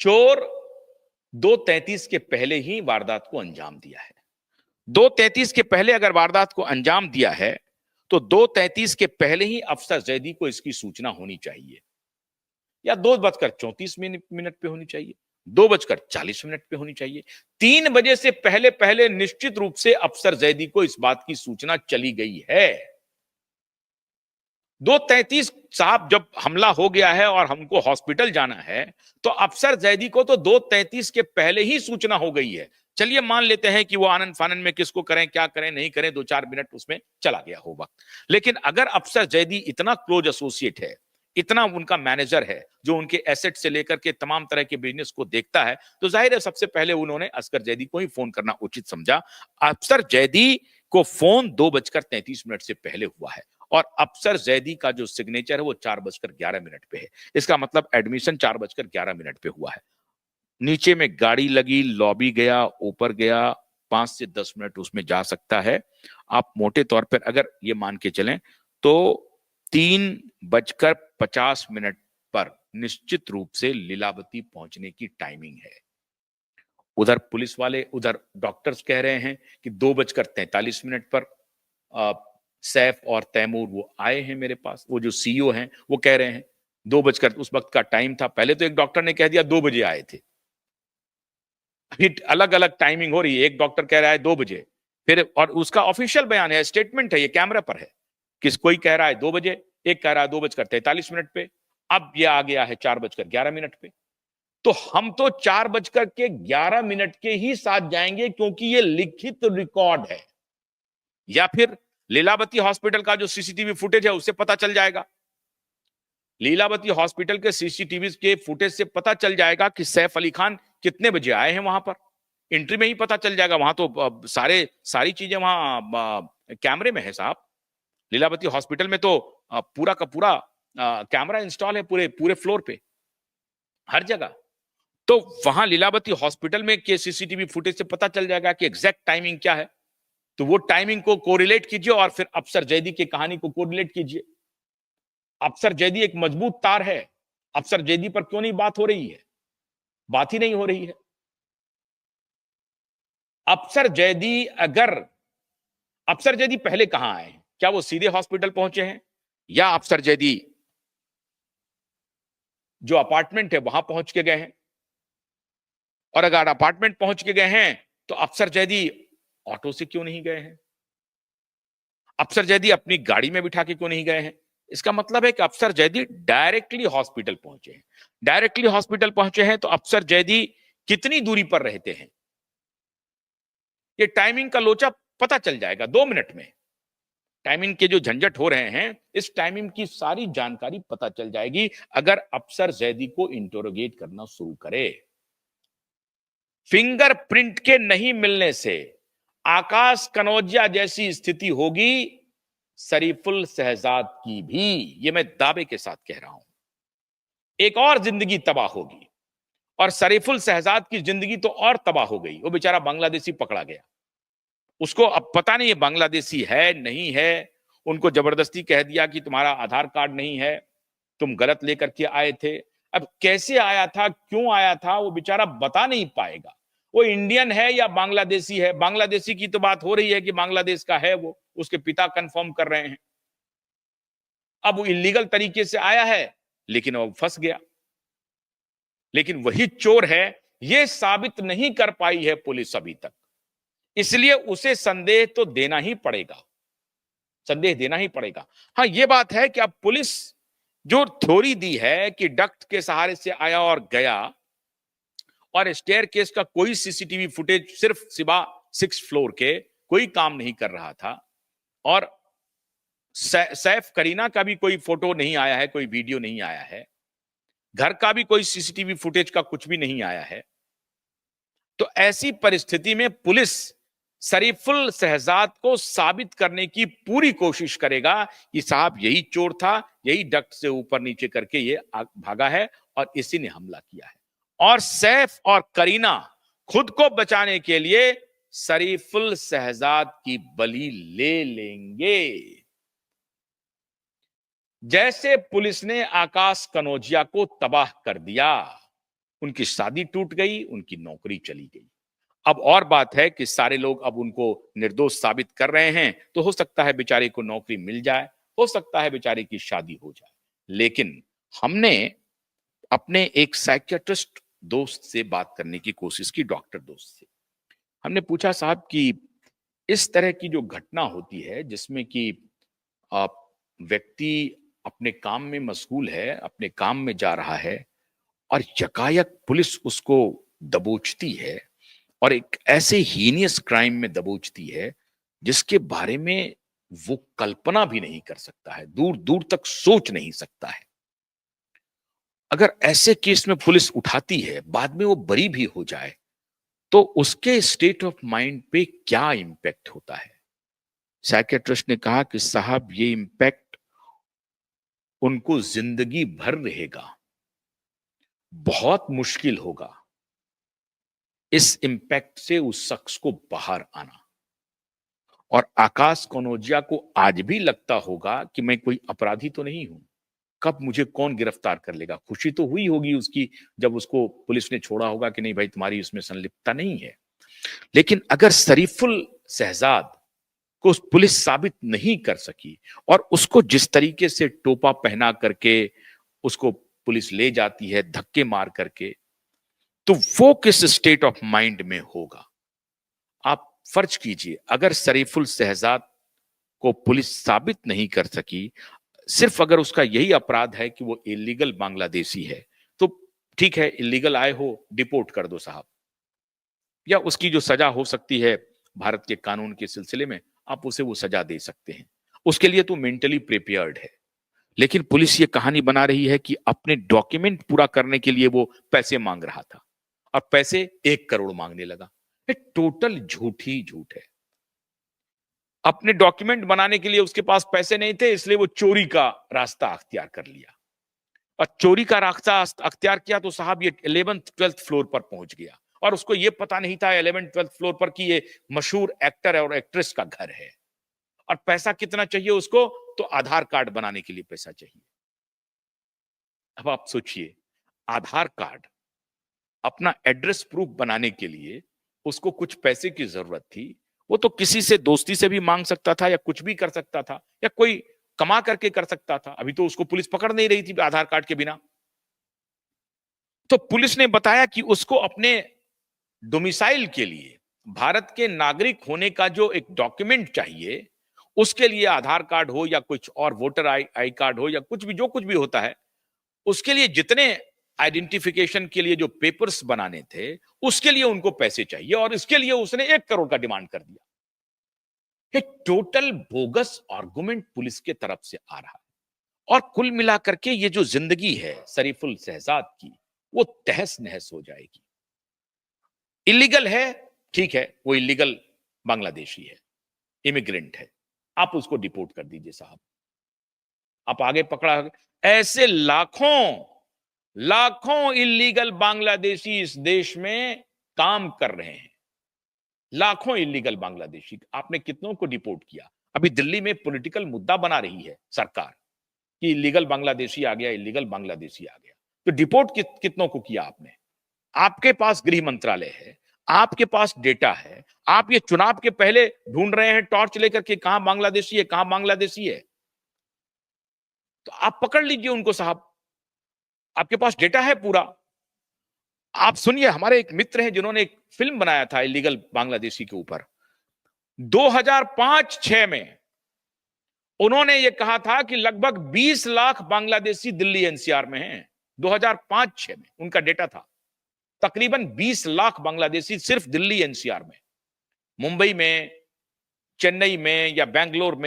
चोर 2:33 के पहले ही वारदात को अंजाम दिया है। 2:33 के पहले अगर वारदात को अंजाम दिया है तो 2:33 के पहले ही अफसर जैदी को इसकी सूचना होनी चाहिए, या 2:34 पे होनी चाहिए, 2:40 पे होनी चाहिए। 3 बजे से पहले पहले निश्चित रूप से अफसर जैदी को इस बात की सूचना चली गई है। 2:33 साहब जब हमला हो गया है और हमको हॉस्पिटल जाना है, तो अफसर जैदी को तो 2:33 के पहले ही सूचना हो गई है। चलिए मान लेते हैं कि वो आनंद फानन में किसको करें, क्या करें, नहीं करें, 2-4 मिनट उसमें चला गया हो वक्त। लेकिन अगर अफसर जैदी इतना क्लोज एसोसिएट है, इतना उनका मैनेजर है, जो उनके एसेट से लेकर के तमाम तरह के बिजनेस को देखता है, तो जाहिर है सबसे पहले उन्होंने असगर जैदी को ही फोन करना उचित समझा। अफसर जैदी को फोन 2:33 से पहले हुआ है और अफसर जैदी का जो सिग्नेचर है वो 4:11 पे है। इसका मतलब एडमिशन 4:11 पे हुआ है। नीचे में गाड़ी लगी, लॉबी गया, ऊपर गया, 5 से 10 मिनट उसमें जा सकता है। आप मोटे तौर पर अगर ये मान के चलें तो 3:50 पर निश्चित रूप से लीलावती पहुंचने की टाइमिंग है। उधर पुलिस वाले, उधर डॉक्टर्स कह रहे हैं कि 2:43 पर सैफ और तैमूर वो आए हैं मेरे पास। वो जो सीईओ हैं वो कह रहे हैं 2 बजकर, उस वक्त का टाइम था। पहले तो एक डॉक्टर ने कह दिया 2 बजे आए थे। अलग अलग टाइमिंग हो रही है, एक डॉक्टर कह रहा है 2 बजे, फिर और उसका ऑफिशियल बयान है, स्टेटमेंट है, ये कैमरा पर है। कोई कह रहा है 2 बजे, एक कह रहा है 2:43 पे, अब ये आ गया है 4:11 पे। तो हम तो 4:11 के ही साथ जाएंगे क्योंकि ये लिखित रिकॉर्ड है, या फिर लीलावती हॉस्पिटल का जो सीसीटीवी फुटेज है उससे पता चल जाएगा। लीलावती हॉस्पिटल के सीसीटीवी के फुटेज से पता चल जाएगा कि सैफ अली खान कितने बजे आए हैं वहां पर। एंट्री में ही पता चल जाएगा, वहां तो सारी चीजें वहां कैमरे में है साहब। लीलावती हॉस्पिटल में तो पूरा का पूरा कैमरा इंस्टॉल है पूरे पूरे फ्लोर पे, हर जगह। तो वहां लीलावती हॉस्पिटल में के सीसीटीवी फुटेज से पता चल जाएगा कि एग्जैक्ट टाइमिंग क्या है। तो वो टाइमिंग को कोरिलेट कीजिए और फिर अफसर जैदी की कहानी को कोरिलेट कीजिए। अफसर जैदी एक मजबूत तार है। अफसर जैदी पर क्यों नहीं बात हो रही है? बात ही नहीं हो रही है। अफसर जैदी अफसर जैदी पहले कहां आए? क्या वो सीधे हॉस्पिटल पहुंचे हैं, या अफसर जैदी जो अपार्टमेंट है वहां पहुंच के गए हैं? और अगर अपार्टमेंट पहुंच के गए हैं तो अफसर जैदी ऑटो से क्यों नहीं गए हैं? अफसर जैदी अपनी गाड़ी में बिठा के क्यों नहीं गए हैं? इसका मतलब है कि अफसर जैदी डायरेक्टली हॉस्पिटल पहुंचे हैं। डायरेक्टली हॉस्पिटल पहुंचे हैं तो अफसर जैदी कितनी दूरी पर रहते हैं, ये टाइमिंग का लोचा पता चल जाएगा 2 मिनट में। टाइमिंग के जो झंझट हो रहे हैं, इस टाइमिंग की सारी जानकारी पता चल जाएगी अगर अफसर जैदी को इंटरोगेट करना शुरू करे। फिंगरप्रिंट के नहीं मिलने से आकाश कनौजिया जैसी स्थिति होगी शरीफुल शहजाद की भी, ये मैं दावे के साथ कह रहा हूं। एक और जिंदगी तबाह होगी, और शरीफुल शहजाद की जिंदगी तो और तबाह हो गई। वो बेचारा बांग्लादेशी पकड़ा गया, उसको अब पता नहीं है बांग्लादेशी है नहीं है। उनको जबरदस्ती कह दिया कि तुम्हारा आधार कार्ड नहीं है, तुम गलत लेकर के आए थे। अब कैसे आया था, क्यों आया था, वो बेचारा बता नहीं पाएगा। वो इंडियन है या बांग्लादेशी है? बांग्लादेशी की तो बात हो रही है कि बांग्लादेश का है, वो उसके पिता कंफर्म कर रहे हैं। अब वो इलीगल तरीके से आया है लेकिन वो फंस गया। लेकिन वही चोर है, ये साबित नहीं कर पाई है पुलिस अभी तक। इसलिए उसे संदेह तो देना ही पड़ेगा, संदेह देना ही पड़ेगा। हाँ, ये बात है कि अब पुलिस जो थ्योरी दी है कि डक्ट के सहारे से आया और गया, और स्टेयर केस का कोई सीसीटीवी फुटेज सिर्फ सिवा 6 फ्लोर के कोई काम नहीं कर रहा था, और सैफ करीना का भी कोई फोटो नहीं आया है, कोई वीडियो नहीं आया है, घर का भी कोई सीसीटीवी फुटेज का कुछ भी नहीं आया है। तो ऐसी परिस्थिति में पुलिस शरीफुल शहजाद को साबित करने की पूरी कोशिश करेगा कि साहब यही चोर था, यही डक्ट से ऊपर नीचे करके ये भागा है और इसी ने हमला किया है। और सैफ और करीना खुद को बचाने के लिए शरीफुल शहजाद की बलि ले लेंगे। जैसे पुलिस ने आकाश कनौजिया को तबाह कर दिया, उनकी शादी टूट गई, उनकी नौकरी चली गई। अब और बात है कि सारे लोग अब उनको निर्दोष साबित कर रहे हैं, तो हो सकता है बेचारे को नौकरी मिल जाए, हो सकता है बेचारे की शादी हो जाए। लेकिन हमने अपने एक साइकियाट्रिस्ट दोस्त से बात करने की कोशिश की, डॉक्टर दोस्त से। हमने पूछा, साहब कि इस तरह की जो घटना होती है जिसमें कि आप व्यक्ति अपने काम में मशगूल है, अपने काम में जा रहा है और यकायक पुलिस उसको दबोचती है और एक ऐसे हीनियस क्राइम में दबोचती है जिसके बारे में वो कल्पना भी नहीं कर सकता है, दूर दूर तक सोच नहीं सकता है। अगर ऐसे केस में पुलिस उठाती है, बाद में वो बरी भी हो जाए, तो उसके स्टेट ऑफ माइंड पे क्या इंपैक्ट होता है। साइकियाट्रिस्ट ने कहा कि साहब ये इंपैक्ट उनको जिंदगी भर रहेगा, बहुत मुश्किल होगा इस इंपैक्ट से उस शख्स को बाहर आना। और आकाश कनौजिया को आज भी लगता होगा कि मैं कोई अपराधी तो नहीं हूं, कब मुझे कौन गिरफ्तार कर लेगा। खुशी तो हुई होगी उसकी जब उसको पुलिस ने छोड़ा होगा कि नहीं भाई तुम्हारी इसमें संलिप्तता नहीं है। लेकिन अगर शरीफुल शहजाद को पुलिस साबित नहीं कर सकी और उसको जिस तरीके से टोपा पहना करके उसको पुलिस ले जाती है धक्के मार करके, तो वो किस स्टेट ऑफ माइंड में होगा। आप फर्ज कीजिए, अगर शरीफुल शहजाद को पुलिस साबित नहीं कर सकी, सिर्फ अगर उसका यही अपराध है कि वो इलीगल बांग्लादेशी है, तो ठीक है, इलीगल आए हो डिपोर्ट कर दो साहब, या उसकी जो सजा हो सकती है भारत के कानून के सिलसिले में आप उसे वो सजा दे सकते हैं, उसके लिए तो मेंटली प्रिपेयर्ड है। लेकिन पुलिस ये कहानी बना रही है कि अपने डॉक्यूमेंट पूरा करने के लिए वो पैसे मांग रहा था और पैसे 1 करोड़ मांगने लगा। ये टोटल झूठ ही झूठ है। अपने डॉक्यूमेंट बनाने के लिए उसके पास पैसे नहीं थे, इसलिए वो चोरी का रास्ता अख्तियार कर लिया और चोरी का रास्ता अख्तियार किया तो साहब ये 11th 12th फ्लोर पर पहुंच गया और उसको ये पता नहीं था 11th 12th फ्लोर पर कि ये मशहूर एक्टर और एक्ट्रेस का घर है। और पैसा कितना चाहिए उसको, तो आधार कार्ड बनाने के लिए पैसा चाहिए। अब आप सोचिए, आधार कार्ड, अपना एड्रेस प्रूफ बनाने के लिए उसको कुछ पैसे की जरूरत थी। वो तो किसी से दोस्ती से भी मांग सकता था या कुछ भी कर सकता था या कोई कमा करके कर सकता था। अभी तो उसको पुलिस पकड़ नहीं रही थी आधार कार्ड के बिना। तो पुलिस ने बताया कि उसको अपने डोमिसाइल के लिए भारत के नागरिक होने का जो एक डॉक्यूमेंट चाहिए, उसके लिए आधार कार्ड हो या कुछ और वोटर आई कार्ड हो या कुछ भी, जो कुछ भी होता है, उसके लिए जितने आइडेंटिफिकेशन के लिए जो पेपर्स बनाने थे, उसके लिए उनको पैसे चाहिए और इसके लिए उसने 1 करोड़ का डिमांड कर दिया। ये टोटल बोगस आर्गुमेंट पुलिस के तरफ से आ रहा है और कुल मिलाकर के ये जो जिंदगी है शरीफुल शहजाद की, वो तहस नहस हो जाएगी। इलीगल है, ठीक है, वो इलीगल बांग्लादेशी है, इमिग्रेंट है, आप उसको डिपोर्ट कर दीजिए साहब। आप आगे पकड़ा, ऐसे लाखों लाखों इलीगल बांग्लादेशी इस देश में काम कर रहे हैं। लाखों इलीगल बांग्लादेशी, आपने कितनों को डिपोर्ट किया। अभी दिल्ली में पॉलिटिकल मुद्दा बना रही है सरकार कि इलीगल बांग्लादेशी आ गया, इलीगल बांग्लादेशी आ गया, तो डिपोर्ट कितनों को किया आपने। आपके पास गृह मंत्रालय है, आपके पास डेटा है, आप ये चुनाव के पहले ढूंढ रहे हैं टॉर्च लेकर के कहां बांग्लादेशी है, कहां बांग्लादेशी है, तो आप पकड़ लीजिए उनको साहब, आपके पास डेटा है पूरा। आप सुनिए, हमारे एक मित्र हैं जिन्होंने एक फिल्म बनाया था इलीगल बांग्लादेशी के ऊपर 2005-6 में। उन्होंने ये कहा था कि लगभग 20 लाख बांग्लादेशी दिल्ली एनसीआर में हैं। 2005-6 में उनका डेटा था, तकरीबन 20 लाख बांग्लादेशी सिर्फ दिल्ली एनसीआर में, मुंबई में, चेन्नई में या बेंगलोर में